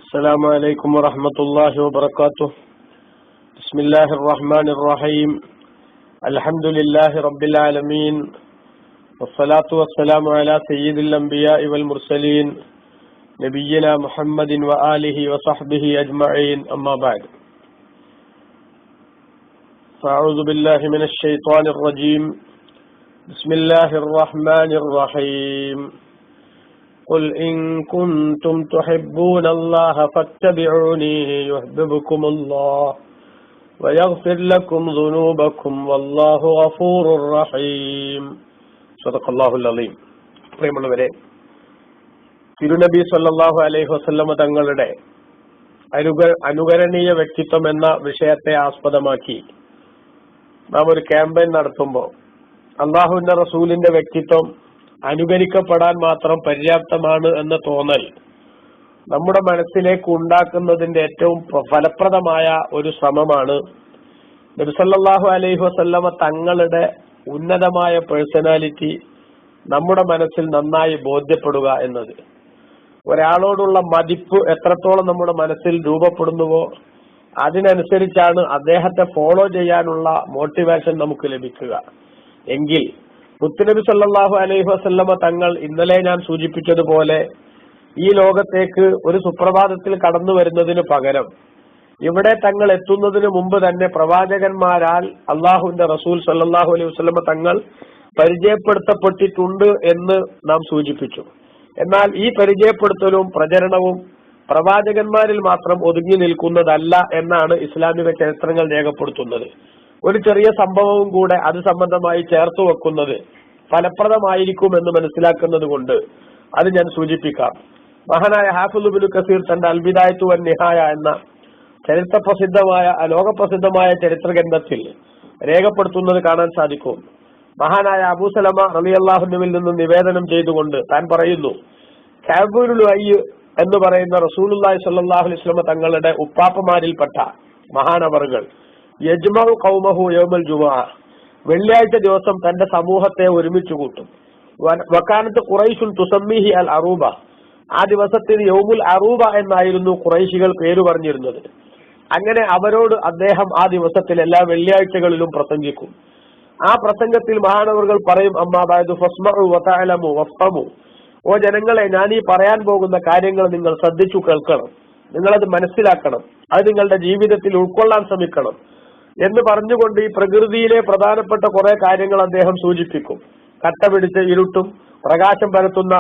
السلام عليكم ورحمة الله وبركاته. بسم الله الرحمن الرحيم. الحمد لله رب العالمين، والصلاة والسلام على سيد الأنبياء والمرسلين نبينا محمد وآله وصحبه أجمعين، أما بعد. فأعوذ بالله من الشيطان الرجيم. بسم الله الرحمن الرحيم. قل إن كنتم تحبون الله فاتبعوني يحببكم الله ويغفر لكم ذنوبكم والله غفور رحيم. صدق الله العظيم. പ്രിയമുള്ളവരെ, തിരുനബി സല്ലല്ലാഹു അലൈഹി വസല്ലമ തങ്ങളുടെ അനുകരണീയ വ്യക്തിത്വം എന്ന വിഷയത്തെ ആസ്പദമാക്കി നാം ഒരു ക്യാമ്പയിൻ നടത്തുമ്പോൾ അള്ളാഹുവിന്റെ റസൂലിന്റെ വ്യക്തിത്വം അനുകരിക്കപ്പെടാൻ മാത്രം പര്യാപ്തമാണ് എന്ന തോന്നൽ നമ്മുടെ മനസ്സിലേക്ക് ഉണ്ടാക്കുന്നതിന്റെ ഏറ്റവും ഫലപ്രദമായ ഒരു ശ്രമമാണ് നബി സല്ലല്ലാഹു അലൈഹി വസല്ലമ തങ്ങളുടെ ഉന്നതമായ പേഴ്സണാലിറ്റി നമ്മുടെ മനസ്സിൽ നന്നായി ബോധ്യപ്പെടുക എന്നത്. ഒരാളോടുള്ള മതിപ്പ് എത്രത്തോളം നമ്മുടെ മനസ്സിൽ രൂപപ്പെടുന്നുവോ അതിനനുസരിച്ചാണ് അദ്ദേഹത്തെ ഫോളോ ചെയ്യാനുള്ള മോട്ടിവേഷൻ നമുക്ക് ലഭിക്കുക. എങ്കിൽ മുത്തുനബി സല്ലല്ലാഹു അലൈഹി വസല്ലമ തങ്ങൾ ഇന്നലെ ഞാൻ സൂചിപ്പിച്ചതുപോലെ ഈ ലോകത്തേക്ക് ഒരു സുപ്രഭാതത്തിൽ കടന്നു വരുന്നതിന് പകരം ഇവിടെ തങ്ങൾ എത്തുന്നതിന് മുമ്പ് തന്നെ പ്രവാചകന്മാരാൽ അള്ളാഹുവിന്റെ റസൂൽ സല്ലല്ലാഹു അലൈഹി വസല്ലമ തങ്ങൾ പരിചയപ്പെടുത്തപ്പെട്ടിട്ടുണ്ട് എന്ന് നാം സൂചിപ്പിച്ചു. എന്നാൽ ഈ പരിചയപ്പെടുത്തലും പ്രചരണവും പ്രവാചകന്മാരിൽ മാത്രം ഒതുങ്ങി നിൽക്കുന്നതല്ല എന്നാണ് ഇസ്ലാമിക ചരിത്രങ്ങൾ രേഖപ്പെടുത്തുന്നത്. ഒരു ചെറിയ സംഭവവും കൂടെ അത് സംബന്ധമായി ചേർത്തു വെക്കുന്നത് ഫലപ്രദമായിരിക്കുമെന്ന് മനസ്സിലാക്കുന്നത് കൊണ്ട് അത് ഞാൻ സൂചിപ്പിക്കാം. മഹാനായ ഹാഫിദ് ഇബ്നു കസീർ തന്റെ അൽ ബിദായത്തു വൻ നിഹായ എന്ന ലോകപ്രസിദ്ധമായ ചരിത്ര ഗ്രന്ഥത്തിൽ രേഖപ്പെടുത്തുന്നത് കാണാൻ സാധിക്കും. മഹാനായ അബൂ സലമ റളിയല്ലാഹു അൻഹുവിൽ നിന്ന് നിവേദനം ചെയ്തുകൊണ്ട് താൻ പറയുന്നു, കഅബുൽ ലുഅയ് എന്ന് പറയുന്ന റസൂലുള്ളാഹി സ്വല്ലല്ലാഹു അലൈഹി വസല്ലം തങ്ങളുടെ ഉപ്പാപ്പമാരിൽപ്പെട്ട മഹാനവറുകൾ യജ്മഉ ഖൗമഹു യൗമൽ ജുമുഅ, വെള്ളിയാഴ്ച ദിവസം തന്റെ സമൂഹത്തെ ഒരുമിച്ച് കൂട്ടും. വകാനത്ത് ഖുറൈശുൻ തുസമ്മിഹി അൽ അറൂബ, ആ ദിവസത്തിന് യൗമുൽ അറൂബ എന്നായിരുന്നു ഖുറൈശികൾ പേര് പറഞ്ഞിരുന്നത്. അങ്ങനെ അവരോട് അദ്ദേഹം ആ ദിവസത്തിൽ എല്ലാ വെള്ളിയാഴ്ചകളിലും പ്രസംഗിക്കും. ആ പ്രസംഗത്തിൽ മഹാനവറുകൾ പറയും, അമ്മാ ബഅദു ഫസ്മഉ വതഅലമു വഫ്ഹമു, ഓ ജനങ്ങളെ, ഞാൻ ഈ പറയാൻ പോകുന്ന കാര്യങ്ങൾ നിങ്ങൾ ശ്രദ്ധിച്ചു കേൾക്കണം, നിങ്ങളത് മനസ്സിലാക്കണം, അത് നിങ്ങളുടെ ജീവിതത്തിൽ ഉൾക്കൊള്ളാൻ ശ്രമിക്കണം എന്ന് പറഞ്ഞുകൊണ്ട് ഈ പ്രകൃതിയിലെ പ്രധാനപ്പെട്ട കുറെ കാര്യങ്ങൾ അദ്ദേഹം സൂചിപ്പിക്കും. കട്ട പിടിച്ച ഇരുട്ടും പ്രകാശം പരത്തുന്ന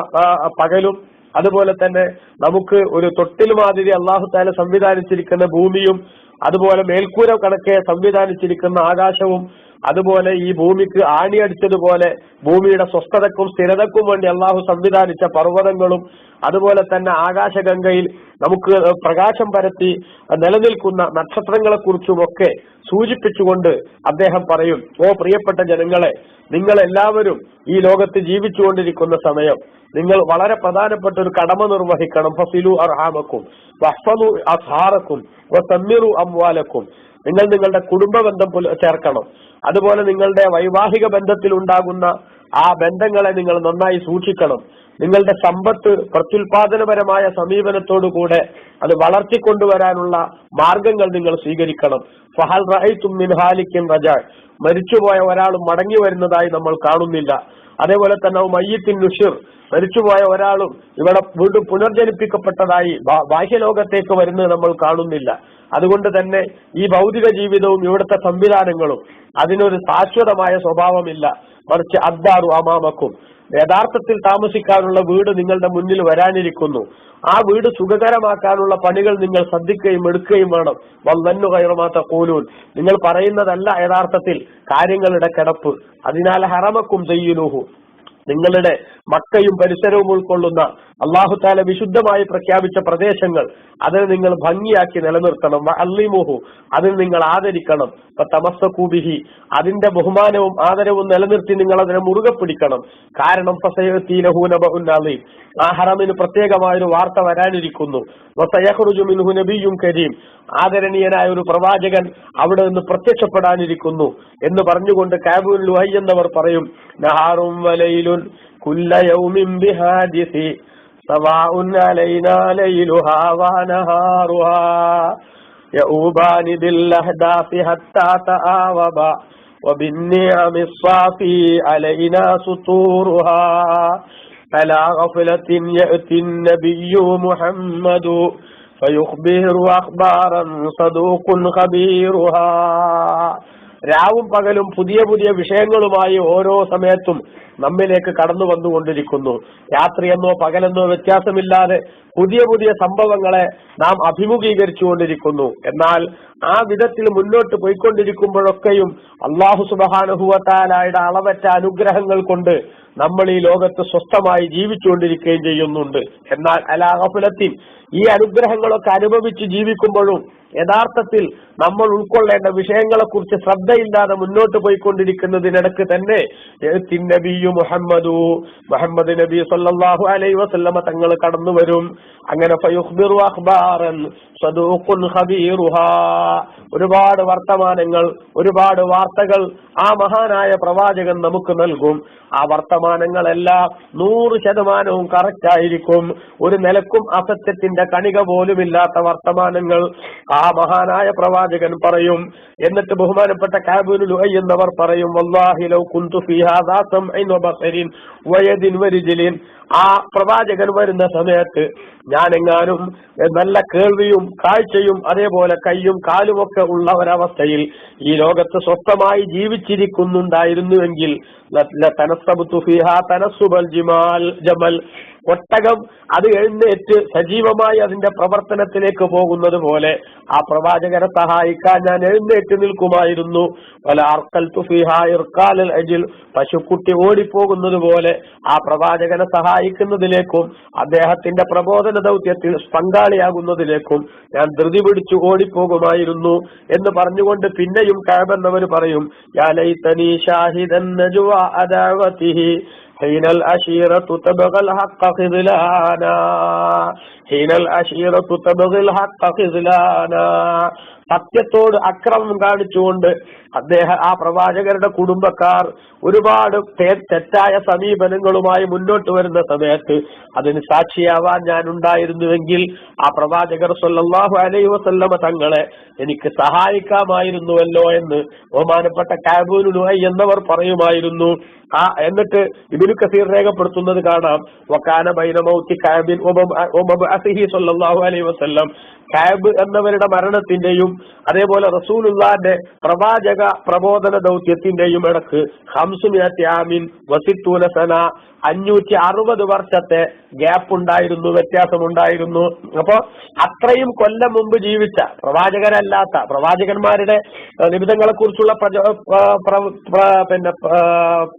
പകലും, അതുപോലെ തന്നെ നമുക്ക് ഒരു തൊട്ടിൽ മാതിരി അല്ലാഹു തആല സംവിധാനിച്ചിരിക്കുന്ന ഭൂമിയും, അതുപോലെ മേൽക്കൂര കണക്കെ സംവിധാനിച്ചിരിക്കുന്ന ആകാശവും, അതുപോലെ ഈ ഭൂമിക്ക് ആണിയടിച്ചതുപോലെ ഭൂമിയുടെ സ്വസ്ഥതക്കും സ്ഥിരതക്കും വേണ്ടി അള്ളാഹു സംവിധാനിച്ച പർവ്വതങ്ങളും, അതുപോലെ തന്നെ ആകാശഗംഗയിൽ നമുക്ക് പ്രകാശം പരത്തി നിലനിൽക്കുന്ന നക്ഷത്രങ്ങളെ കുറിച്ചുമൊക്കെ സൂചിപ്പിച്ചുകൊണ്ട് അദ്ദേഹം പറയും, ഓ പ്രിയപ്പെട്ട ജനങ്ങളെ, നിങ്ങൾ എല്ലാവരും ഈ ലോകത്ത് ജീവിച്ചുകൊണ്ടിരിക്കുന്ന സമയം നിങ്ങൾ വളരെ പ്രധാനപ്പെട്ട ഒരു കടമ നിർവഹിക്കണം. ഫസിലു അർഹാമക്കും വഹ്ഫദു അസ്ഹാറക്കും വസമ്മിറു അംവാലക്കും, നിങ്ങൾ നിങ്ങളുടെ കുടുംബ ബന്ധം ചേർക്കണം. അതുപോലെ നിങ്ങളുടെ വൈവാഹിക ബന്ധത്തിൽ ഉണ്ടാകുന്ന ആ ബന്ധങ്ങളെ നിങ്ങൾ നന്നായി സൂക്ഷിക്കണം. നിങ്ങളുടെ സമ്പത്ത് പ്രത്യുൽപാദനപരമായ സമീപനത്തോടുകൂടെ അത് വളർത്തിക്കൊണ്ടുവരാനുള്ള മാർഗങ്ങൾ നിങ്ങൾ സ്വീകരിക്കണം. ഫഹൽ റഅയ്തും മിൻ ഹാലിക്കിൻ റജാ, മരിച്ചുപോയ ഒരാൾ മടങ്ങി വരുന്നതായി നമ്മൾ കാണുന്നില്ല. അതേപോലെ തന്നെ മയ്യിത്തിൻ നുശിർ, മരിച്ചുപോയ ഒരാളും ഇവിടെ വീണ്ടും പുനർജനിപ്പിക്കപ്പെട്ടതായി ബാഹ്യലോകത്തേക്ക് വരുന്നത് നമ്മൾ കാണുന്നില്ല. അതുകൊണ്ട് തന്നെ ഈ ഭൗതിക ജീവിതവും ഇവിടുത്തെ സംവിധാനങ്ങളും അതിനൊരു ശാശ്വതമായ സ്വഭാവമില്ല. മറിച്ച് അദ്ദാറു അമാമക്കും, യഥാർത്ഥത്തിൽ താമസിക്കാനുള്ള വീട് നിങ്ങളുടെ മുന്നിൽ വരാനിരിക്കുന്നു. ആ വീട് സുഖകരമാക്കാനുള്ള പണികൾ നിങ്ങൾ ശ്രദ്ധിക്കുകയും എടുക്കുകയും വേണം. വല്ലന്നു ഖൈറമാ തഖൂലൂൻ, നിങ്ങൾ പറയുന്നതല്ല യഥാർത്ഥത്തിൽ കാര്യങ്ങളുടെ കിടപ്പ്. അതിനാൽ ഹറമക്കും സയ്യിനുഹു, നിങ്ങളുടെ മക്കയും പരിസരവും ഉൾക്കൊള്ളുന്ന അല്ലാഹു തആല വിശുദ്ധമായി പ്രഖ്യാപിച്ച പ്രദേശങ്ങൾ അതിനെ നിങ്ങൾ ഭംഗിയാക്കി നിലനിർത്തണം. വഅല്ലിമുഹു, അതിന് നിങ്ങൾ ആദരിക്കണം. ഫതമസ്സകൂ ബിഹി, അതിന്റെ ബഹുമാനവും ആദരവും നിലനിർത്തി നിങ്ങൾ അതിനെ മുറുകെ പിടിക്കണം. കാരണം ഫസയഅതി ലഹു നബഉൻ അളീം, ആ ഹറമിന് പ്രത്യേകമായൊരു വാർത്ത വരാനിരിക്കുന്നു. വസയഖ്റുജു മിൻഹു നബിയ്യുൻ കരീം, ആദരണീയനായ ഒരു പ്രവാചകൻ അവിടെ നിന്ന് പ്രത്യക്ഷപ്പെടാനിരിക്കുന്നു എന്ന് പറഞ്ഞുകൊണ്ട് കഅബുൽ ലുഅയ് എന്നവർ പറയും, നഹാറും വലൈലുൻ കുല്ല യൗമിൻ ബിഹാദിസി സവാഉൻ അലൈനാ ലൈലുഹാ വനഹാറുഹാ യഊബാനി ബിൽ അഹ്ദാഫി ഹത്താ തആവബ വബിന്നിഅമി സ്സാഫി അലൈനാ സുതൂറുഹാ അലാ ഗഫലത്തിൻ യഅതി നബിയ്യു മുഹമ്മദു ഫയുഖ്ബിറു അഖ്ബാറൻ സദൂഖുൻ ഖബീറുഹാ. രാവും പകലും പുതിയ പുതിയ വിഷയങ്ങളുമായി ഓരോ സമയത്തും നമ്മിലേക്ക് കടന്നു വന്നുകൊണ്ടിരിക്കുന്നു. രാത്രിയെന്നോ പകലെന്നോ വ്യത്യാസമില്ലാതെ പുതിയ പുതിയ സംഭവങ്ങളെ നാം അഭിമുഖീകരിച്ചുകൊണ്ടിരിക്കുന്നു. എന്നാൽ ആ വിധത്തിൽ മുന്നോട്ട് പോയിക്കൊണ്ടിരിക്കുമ്പോഴൊക്കെയും അല്ലാഹു സുബ്ഹാനഹു വ തആലയുടെ അളവറ്റ അനുഗ്രഹങ്ങൾ കൊണ്ട് നമ്മൾ ഈ ലോകത്ത് സ്വസ്ഥമായി ജീവിച്ചുകൊണ്ടിരിക്കുകയും ചെയ്യുന്നുണ്ട്. എന്നാൽ അലാ ഗഫലത്തിൻ, ഈ അനുഗ്രഹങ്ങളൊക്കെ അനുഭവിച്ച് ജീവിക്കുമ്പോഴും യഥാർത്ഥത്തിൽ നമ്മൾ ഉൾക്കൊള്ളേണ്ട വിഷയങ്ങളെ കുറിച്ച് ശ്രദ്ധയില്ലാതെ മുന്നോട്ട് പോയിക്കൊണ്ടിരിക്കുന്നതിനിടക്ക് തന്നെ നബിയു മുഹമ്മദ് നബി സല്ലല്ലാഹു അലൈഹി വസല്ലമ തങ്ങൾ കടന്നു വരും. അങ്ങനെ ഫയുഖ്ബിറു അഖ്ബാറൻ സദൂഖുൻ ഖബീറുഹാ, ഒരുപാട് വർത്തമാനങ്ങൾ, ഒരുപാട് വാർത്തകൾ ആ മഹാനായ പ്രവാചകൻ നമുക്ക് നൽകും. ആ വർത്തമാനങ്ങളെല്ലാം 100% കറക്റ്റ് ആയിരിക്കും. ഒരു നിലക്കും അസത്യത്തിന്റെ കണിക പോലുമില്ലാത്ത വർത്തമാനങ്ങൾ ആ മഹാനായ പ്രവാചകൻ പറയും. എന്നിട്ട് ബഹുമാനപ്പെട്ട കഅബ് ഇബ്നു ലുഅയ് എന്നവർ പറയും, വല്ലാഹി ലൗ കുന്തു ഫീ ഹാദാ സമഇൻ വബസരിൻ വയദിൻ വരിജ്ലിൻ. ആ പ്രവാചകൻ വരുന്ന സമയത്ത് ഞാനെങ്ങാനും നല്ല കേൾവിയും കാഴ്ചയും അതേപോലെ കയ്യും കാലുമൊക്കെ ഉള്ള ഒരവസ്ഥയിൽ ഈ ലോകത്ത് സ്വസ്ഥമായി ജീവിച്ചിരിക്കുന്നുണ്ടായിരുന്നുവെങ്കിൽ ജമൽ, ഒട്ടകം അത് എഴുന്നേറ്റ് സജീവമായി അതിന്റെ പ്രവർത്തനത്തിലേക്ക് പോകുന്നത് പോലെ ആ പ്രവാചകരെ സഹായിക്കാൻ ഞാൻ എഴുന്നേറ്റ് നിൽക്കുമായിരുന്നു. പശുക്കുട്ടി ഓടിപ്പോകുന്നത് പോലെ ആ പ്രവാചകനെ സഹായിക്കുന്നതിലേക്കും അദ്ദേഹത്തിന്റെ പ്രബോധന ദൗത്യത്തിൽ പങ്കാളിയാകുന്നതിലേക്കും ഞാൻ ധൃതി പിടിച്ചു ഓടിപ്പോകുമായിരുന്നു എന്ന് പറഞ്ഞുകൊണ്ട് പിന്നെയും കഅബ് എന്നവർ പറയും, യാ ലൈതനി ഷാഹിദൻ നജ്വാ അദഅവതിഹി ഹീനൽ അശീറതു തബ്ഗൽ ഹഖ്ഖ ഖിദ്ലാനാ ഹീനൽ അശീറതു തബ്ഗൽ ഹഖ്ഖ ഖിദ്ലാനാ. സത്യത്തോട് അക്രമം കാണിച്ചുകൊണ്ട് ആ പ്രവാചകരുടെ കുടുംബക്കാർ ഒരുപാട് തെറ്റായ സമീപനങ്ങളുമായി മുന്നോട്ട് വരുന്ന സമയത്ത് അതിന് സാക്ഷിയാവാൻ ഞാൻ ഉണ്ടായിരുന്നുവെങ്കിൽ ആ പ്രവാചകർ സല്ലല്ലാഹു അലൈഹി വസല്ലമ തങ്ങളെ എനിക്ക് സഹായിക്കാമായിരുന്നുവല്ലോ എന്ന് ബഹുമാനപ്പെട്ട കഅബ് ഇബ്നു ലുഅയ് എന്നവർ പറയുമായിരുന്നു. എന്നിട്ട് ഇബ്നു കസീർ രേഖപ്പെടുത്തുന്നത് കാണാം, വകാന ബൈന മൗതി കഅബിൻ വ മബ്അസിഹി സല്ലല്ലാഹു അലൈഹി വസല്ലം, കഅബ് എന്നവരുടെ മരണത്തിന്റെയും അതേപോലെ റസൂലുള്ളാഹിന്റെ പ്രവാചക പ്രബോധന ദൗത്യത്തിന്റെയും ഇടക്ക് 500 ആമിൻ വസിത്തൂന സന, 560 വർഷത്തെ ഗ്യാപ്പ് ഉണ്ടായിരുന്നു, വ്യത്യാസമുണ്ടായിരുന്നു. അപ്പോ അത്രയും കൊല്ലം മുമ്പ് ജീവിച്ച പ്രവാചകരല്ലാത്ത പ്രവാചകന്മാരുടെ നിബിധങ്ങളെ കുറിച്ചുള്ള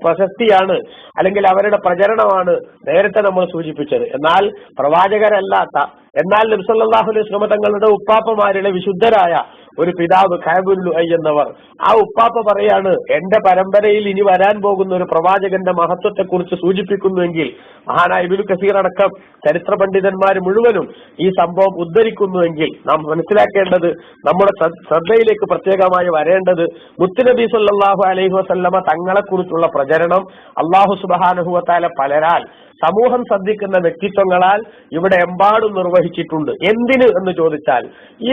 പ്രശസ്തിയാണ് അല്ലെങ്കിൽ അവരുടെ പ്രചരണമാണ് നേരത്തെ നമ്മൾ സൂചിപ്പിച്ചത്. എന്നാൽ പ്രവാചകരല്ലാത്ത, എന്നാൽ നബി സല്ലല്ലാഹു അലൈഹി വസല്ലം തങ്ങളുടെ ഉപ്പാപ്പമാരുടെ വിശുദ്ധരായ ഒരു പിതാവ് കഅബ് ഇബ്നു ലുഅയ് എന്നവർ, ആ ഉപ്പാപ്പ പറയാണ്, എന്റെ പരമ്പരയിൽ ഇനി വരാൻ പോകുന്ന ഒരു പ്രവാചകന്റെ മഹത്വത്തെ കുറിച്ച് സൂചിപ്പിക്കുന്നുവെങ്കിൽ മഹാനായ ഇബ്നു കസീർ അടക്കം ചരിത്ര പണ്ഡിതന്മാർ മുഴുവനും ഈ സംഭവം ഉദ്ധരിക്കുന്നുവെങ്കിൽ നാം മനസ്സിലാക്കേണ്ടത്, നമ്മുടെ ശ്രദ്ധയിലേക്ക് പ്രത്യേകമായി വരേണ്ടത്, മുത്തുനബി സല്ലല്ലാഹു അലൈഹി വസല്ലമ തങ്ങളെ കുറിച്ചുള്ള പ്രചരണം അല്ലാഹു സുബ്ഹാനഹു വ തആല പലരാൽ സമൂഹം ശ്രദ്ധിക്കുന്ന വ്യക്തിത്വങ്ങളാൽ ഇവിടെ എമ്പാടും നിർവഹിച്ചിട്ടുണ്ട്. എന്തിന് എന്ന് ചോദിച്ചാൽ,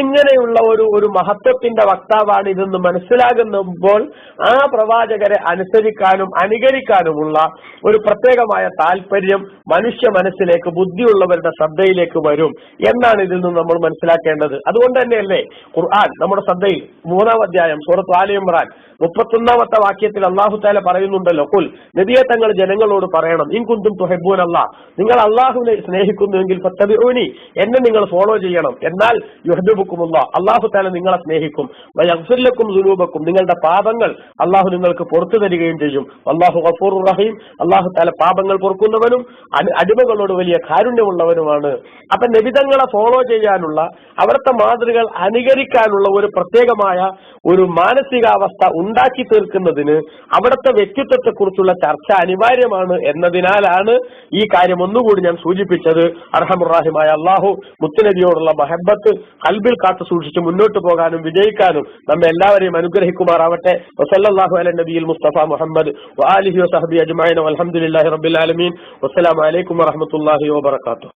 ഇങ്ങനെയുള്ള ഒരു മഹത്വത്തിന്റെ വക്താവാണ് ഇതെന്ന് മനസ്സിലാകുമ്പോൾ ആ പ്രവാചകരെ അനുസരിക്കാനും അനുകരിക്കാനുമുള്ള ഒരു പ്രത്യേകമായ താല്പര്യം മനുഷ്യ മനസ്സിലേക്ക്, ബുദ്ധിയുള്ളവരുടെ ശ്രദ്ധയിലേക്ക് വരും എന്നാണ് ഇതിൽ നിന്ന് നമ്മൾ മനസ്സിലാക്കേണ്ടത്. അതുകൊണ്ട് തന്നെയല്ലേ ഖുർആൻ നമ്മുടെ ശ്രദ്ധയിൽ 3-ാം അധ്യായം സൂറത്ത് ആല ഇംറാൻ 31-ാമത്തെ വാക്യത്തിൽ അല്ലാഹു തആല പറയുന്നുണ്ടല്ലോ, ഖുൽ, നബിയെ തങ്ങൾ ജനങ്ങളോട് പറയണം, ഇൻ കുന്തും തുഹിബ്ബൂന അല്ലാഹ്, നിങ്ങൾ അല്ലാഹുവിനെ സ്നേഹിക്കുന്നുവെങ്കിൽ ഫത്തബിഊനി, എന്നെ നിങ്ങൾ ഫോളോ ചെയ്യണം, എന്നാൽ യുഹ്ബിബുക്കുമുല്ലാഹ്, അല്ലാഹു തആല നിങ്ങളെ സ്നേഹിക്കും, വയഗ്ഫിർ ലക്കും ദുനൂബക്കും, നിങ്ങളുടെ പാപങ്ങൾ അല്ലാഹു നിങ്ങൾക്ക് പുറത്തു തരികയും ചെയ്യും, വല്ലാഹു ഗഫൂറുർ റഹീം, അല്ലാഹു തആല പാപങ്ങൾ പൊറുക്കുന്നവനും അടിമകളോട് വലിയ കാരുണ്യമുള്ളവനുമാണ്. അപ്പൊ നബിതങ്ങളെ ഫോളോ ചെയ്യാനുള്ള, അവിടുത്തെ മാതൃകൾ അനുകരിക്കാനുള്ള ഒരു പ്രത്യേകമായ ഒരു മാനസികാവസ്ഥ ഉണ്ടാക്കി തീർക്കുന്നതിന് അവിടുത്തെ വ്യക്തിത്വത്തെ കുറിച്ചുള്ള ചർച്ച അനിവാര്യമാണ് എന്നതിനാലാണ് ഈ കാര്യം ഒന്നുകൂടി ഞാൻ സൂചിപ്പിച്ചത്. അർഹമുർ-റഹീമായ അല്ലാഹു മുത്തുനബിയോടുള്ള മഹബ്ബത്ത് ഖൽബിൽ കാത്തു സൂക്ഷിച്ച് മുന്നോട്ട് പോകാനും വിജയിക്കാനും നമ്മെ എല്ലാവരെയും അനുഗ്രഹിക്കുമാറാവട്ടെ. വസല്ലല്ലാഹു അലാ നബിയിൽ മുസ്തഫ മുഹമ്മദ് വആലിഹി വസഹബിഹി അജ്മഈൻ വൽഹംദുലില്ലാഹി റബ്ബിൽ ആലമീൻ. വസ്സലാമു അലൈക്കും വറഹ്മത്തുള്ളാഹി വബറകാതുഹു.